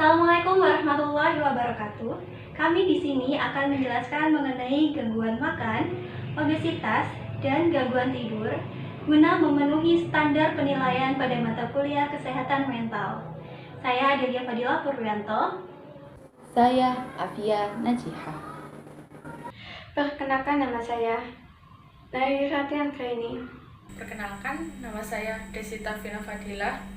Assalamualaikum warahmatullahi wabarakatuh. Kami di sini akan menjelaskan mengenai gangguan makan, obesitas, dan gangguan tidur guna memenuhi standar penilaian pada mata kuliah kesehatan mental. Saya Adelia Fadila Purwianto. Saya Afia Najihah. Perkenalkan, nama saya Nari Ratian Traini. Perkenalkan, nama saya Desita Vina Fadila.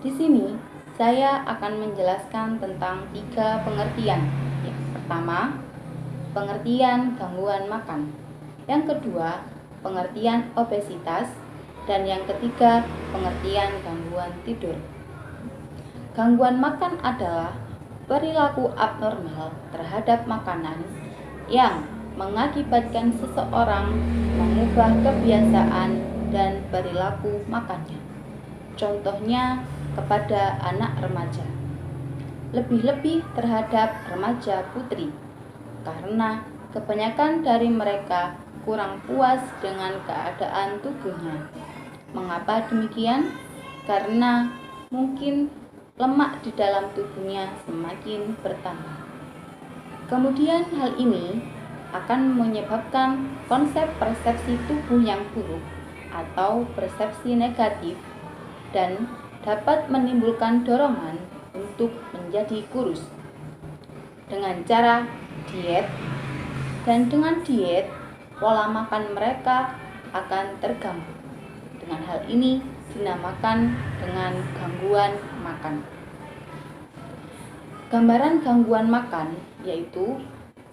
Di sini, saya akan menjelaskan tentang 3 pengertian. Yang pertama, pengertian gangguan makan. Yang kedua, pengertian obesitas. Dan yang ketiga, pengertian gangguan tidur. Gangguan makan adalah perilaku abnormal terhadap makanan yang mengakibatkan seseorang mengubah kebiasaan dan perilaku makannya. Contohnya kepada anak remaja, lebih-lebih terhadap remaja putri, karena kebanyakan dari mereka kurang puas dengan keadaan tubuhnya. Mengapa demikian? Karena mungkin lemak di dalam tubuhnya semakin bertambah. Kemudian hal ini akan menyebabkan konsep persepsi tubuh yang buruk atau persepsi negatif dan dapat menimbulkan dorongan untuk menjadi kurus dengan cara diet, dan dengan diet pola makan mereka akan terganggu. Dengan hal ini dinamakan dengan gangguan makan. Gambaran gangguan makan yaitu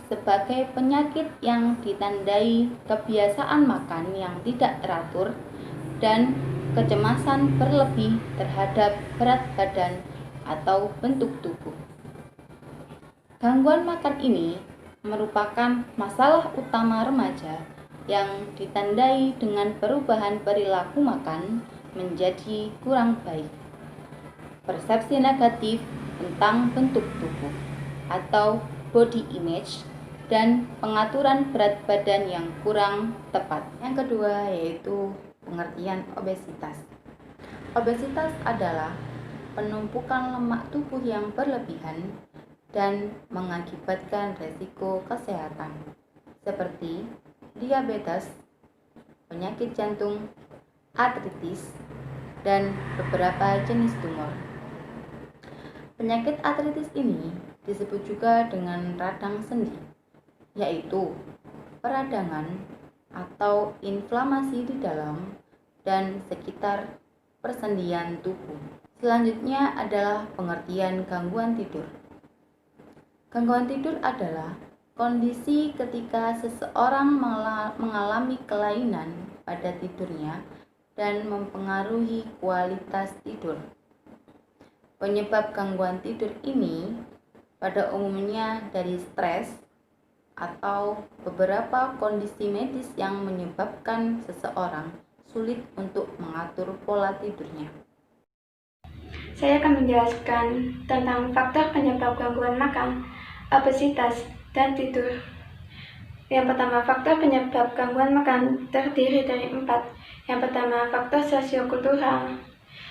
sebagai penyakit yang ditandai kebiasaan makan yang tidak teratur dan kecemasan berlebih terhadap berat badan atau bentuk tubuh. Gangguan makan ini merupakan masalah utama remaja yang ditandai dengan perubahan perilaku makan menjadi kurang baik, persepsi negatif tentang bentuk tubuh atau body image, dan pengaturan berat badan yang kurang tepat. Yang kedua yaitu pengertian obesitas. Obesitas adalah penumpukan lemak tubuh yang berlebihan dan mengakibatkan resiko kesehatan seperti diabetes, penyakit jantung, artritis, dan beberapa jenis tumor. Penyakit artritis ini disebut juga dengan radang sendi, yaitu peradangan atau inflamasi di dalam dan sekitar persendian tubuh. Selanjutnya adalah pengertian gangguan tidur. Gangguan tidur adalah kondisi ketika seseorang mengalami kelainan pada tidurnya dan mempengaruhi kualitas tidur. Penyebab gangguan tidur ini pada umumnya dari stres atau beberapa kondisi medis yang menyebabkan seseorang sulit untuk mengatur pola tidurnya. Saya akan menjelaskan tentang faktor penyebab gangguan makan, obesitas, dan tidur. Yang pertama, faktor penyebab gangguan makan terdiri dari 4. Yang pertama, faktor sosiokultural.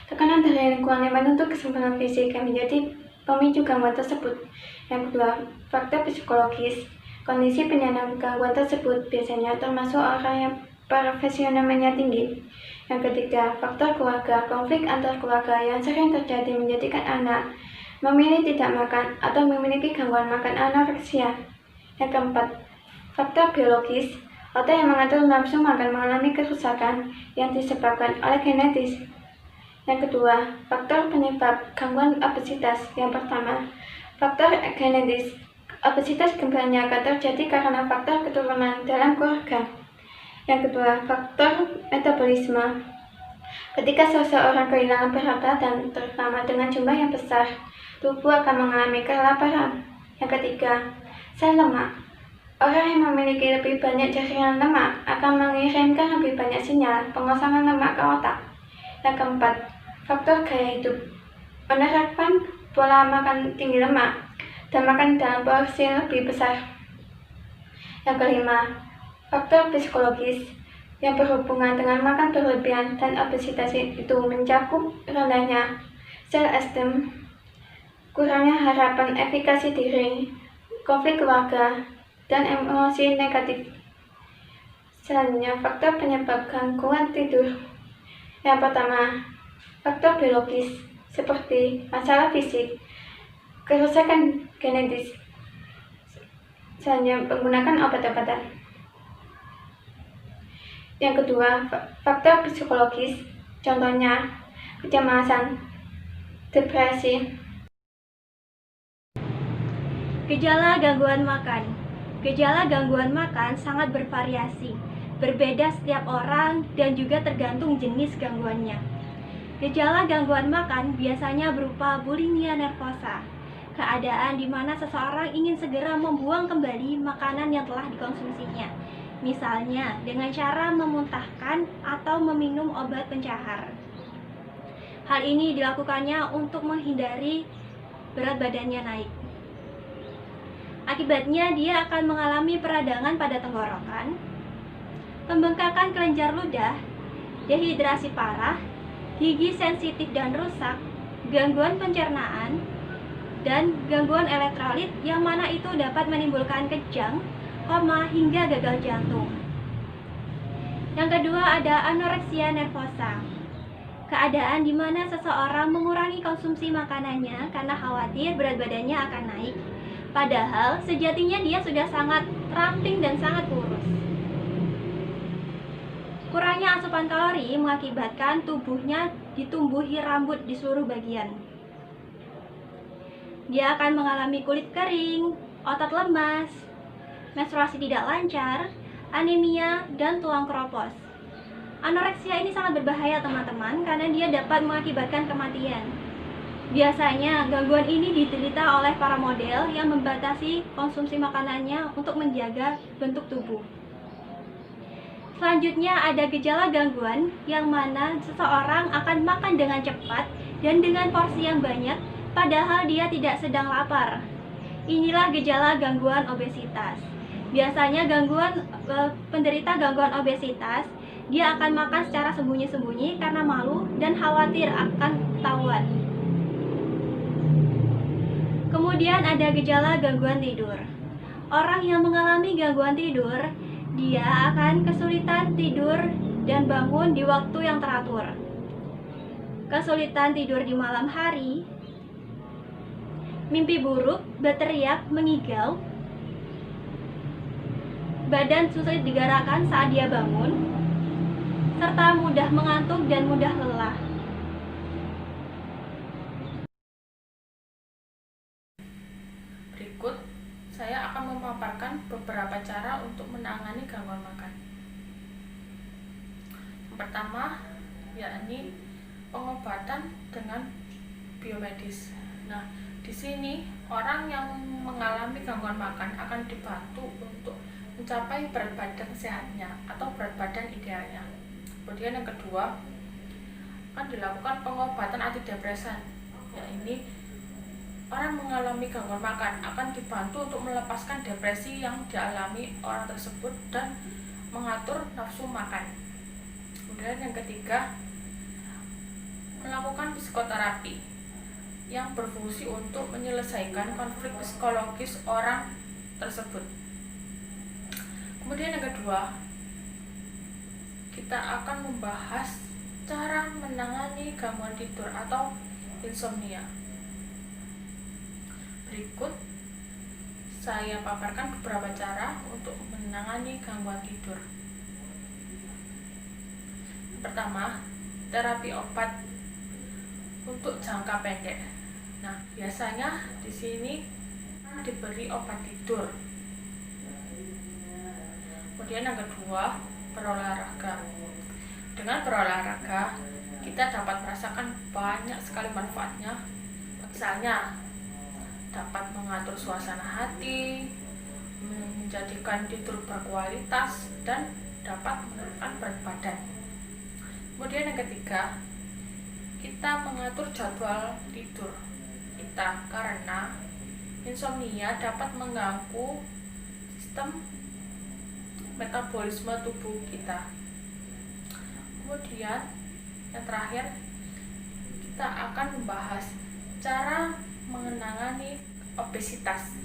Tekanan dari lingkungan yang menuntut kesempurnaan fisik yang menjadi pemicu gangguan tersebut. Yang kedua, faktor psikologis. Kondisi penyandang gangguan tersebut biasanya termasuk orang yang profesionalnya tinggi. Yang ketiga, faktor keluarga. Konflik antar keluarga yang sering terjadi menjadikan anak memilih tidak makan atau memiliki gangguan makan anoreksia. Yang keempat, faktor biologis. Otak yang mengatur nafsu makan mengalami kerusakan yang disebabkan oleh genetis. Yang kedua, faktor penyebab gangguan obesitas. Yang pertama, faktor genetis. Obesitas kebanyakan terjadi karena faktor keturunan dalam keluarga. Yang kedua, faktor metabolisme. Ketika seseorang kehilangan berat badan, terutama dengan jumlah yang besar, tubuh akan mengalami kelaparan. Yang ketiga, sel lemak. Orang yang memiliki lebih banyak jaringan lemak akan mengirimkan lebih banyak sinyal pengosongan lemak ke otak. Yang keempat, faktor gaya hidup. Menerapkan pola makan tinggi lemak dan makan dalam porsi lebih besar. Yang kelima, faktor psikologis yang berhubungan dengan makan berlebihan dan obesitas itu mencakup rendahnya self-esteem, kurangnya harapan efikasi diri, konflik keluarga, dan emosi negatif. Selanjutnya, faktor penyebab gangguan tidur. Yang pertama, faktor biologis seperti masalah fisik, kerusakan genetis. Selanjutnya, menggunakan obat-obatan. Yang kedua, faktor psikologis, contohnya kecemasan, depresi. Gejala gangguan makan. Gejala gangguan makan sangat bervariasi, berbeda setiap orang dan juga tergantung jenis gangguannya. Gejala gangguan makan biasanya berupa bulimia nervosa, keadaan di mana seseorang ingin segera membuang kembali makanan yang telah dikonsumsinya, misalnya dengan cara memuntahkan atau meminum obat pencahar. Hal ini dilakukannya untuk menghindari berat badannya naik. Akibatnya dia akan mengalami peradangan pada tenggorokan, pembengkakan kelenjar ludah, dehidrasi parah, gigi sensitif dan rusak, gangguan pencernaan, dan gangguan elektrolit yang mana itu dapat menimbulkan kejang, koma, hingga gagal jantung. Yang kedua ada anoreksia nervosa. Keadaan di mana seseorang mengurangi konsumsi makanannya karena khawatir berat badannya akan naik. Padahal sejatinya dia sudah sangat ramping dan sangat kurus. Kurangnya asupan kalori mengakibatkan tubuhnya ditumbuhi rambut di seluruh bagian. Dia akan mengalami kulit kering, otot lemas, menstruasi tidak lancar, anemia, dan tulang keropos. Anoreksia ini sangat berbahaya teman-teman karena dia dapat mengakibatkan kematian. Biasanya gangguan ini diderita oleh para model yang membatasi konsumsi makanannya untuk menjaga bentuk tubuh. Selanjutnya ada gejala gangguan yang mana seseorang akan makan dengan cepat dan dengan porsi yang banyak padahal dia tidak sedang lapar. Inilah gejala gangguan obesitas. Biasanya penderita gangguan obesitas dia akan makan secara sembunyi-sembunyi karena malu dan khawatir akan ketahuan. Kemudian ada gejala gangguan tidur. Orang yang mengalami gangguan tidur, dia akan kesulitan tidur dan bangun di waktu yang teratur. Kesulitan tidur di malam hari, mimpi buruk, berteriak, mengigau, badan sulit digerakkan saat dia bangun, serta mudah mengantuk dan mudah lelah. Berikut, saya akan memaparkan beberapa cara untuk menangani gangguan makan. Yang pertama, yakni pengobatan dengan biomedis. Nah, di sini orang yang mengalami gangguan makan akan dibantu untuk mencapai berat badan sehatnya atau berat badan idealnya. Kemudian yang kedua, akan dilakukan pengobatan antidepresan. Ya, ini orang mengalami gangguan makan akan dibantu untuk melepaskan depresi yang dialami orang tersebut dan mengatur nafsu makan. Kemudian yang ketiga, melakukan psikoterapi yang berfungsi untuk menyelesaikan konflik psikologis orang tersebut. Kemudian yang kedua, kita akan membahas cara menangani gangguan tidur atau insomnia. Berikut saya paparkan beberapa cara untuk menangani gangguan tidur. Yang pertama, terapi obat untuk jangka pendek. Nah, biasanya di sini diberi obat tidur. Kemudian yang kedua, berolahraga. Dengan berolahraga, kita dapat merasakan banyak sekali manfaatnya. Misalnya, dapat mengatur suasana hati, menjadikan tidur berkualitas, dan dapat menurunkan berat badan. Kemudian yang ketiga, kita mengatur jadwal tidur kita karena insomnia dapat mengganggu sistem metabolisme tubuh kita. Kemudian yang terakhir, kita kita akan membahas cara mengenangani obesitas.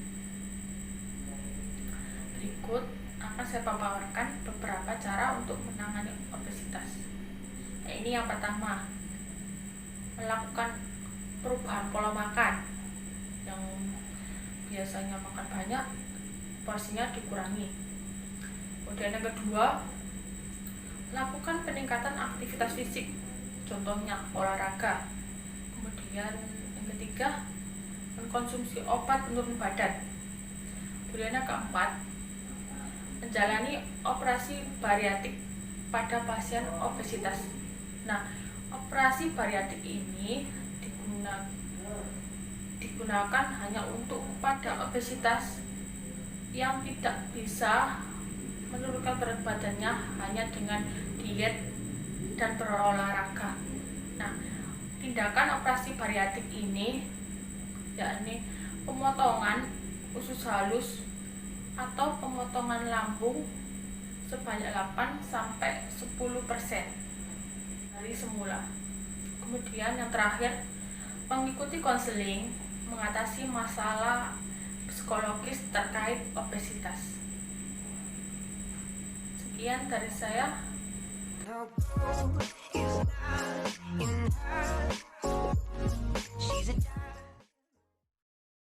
Berikut akan saya paparkan beberapa cara untuk menangani obesitas. Ini yang pertama, melakukan perubahan pola makan. Yang biasanya makan banyak, porsinya dikurangi. Kemudian yang kedua, lakukan peningkatan aktivitas fisik, contohnya olahraga. Kemudian yang ketiga, mengkonsumsi obat penurun badan. Kemudian yang keempat, menjalani operasi bariatrik pada pasien obesitas. Nah, operasi bariatrik ini digunakan hanya untuk pada obesitas yang tidak bisa menurunkan berat badannya hanya dengan diet dan berolahraga. Nah, tindakan operasi bariatrik ini yakni pemotongan usus halus atau pemotongan lambung sebanyak 8-10% dari semula. Kemudian yang terakhir, mengikuti konseling mengatasi masalah psikologis terkait obesitas. Sekian dari saya.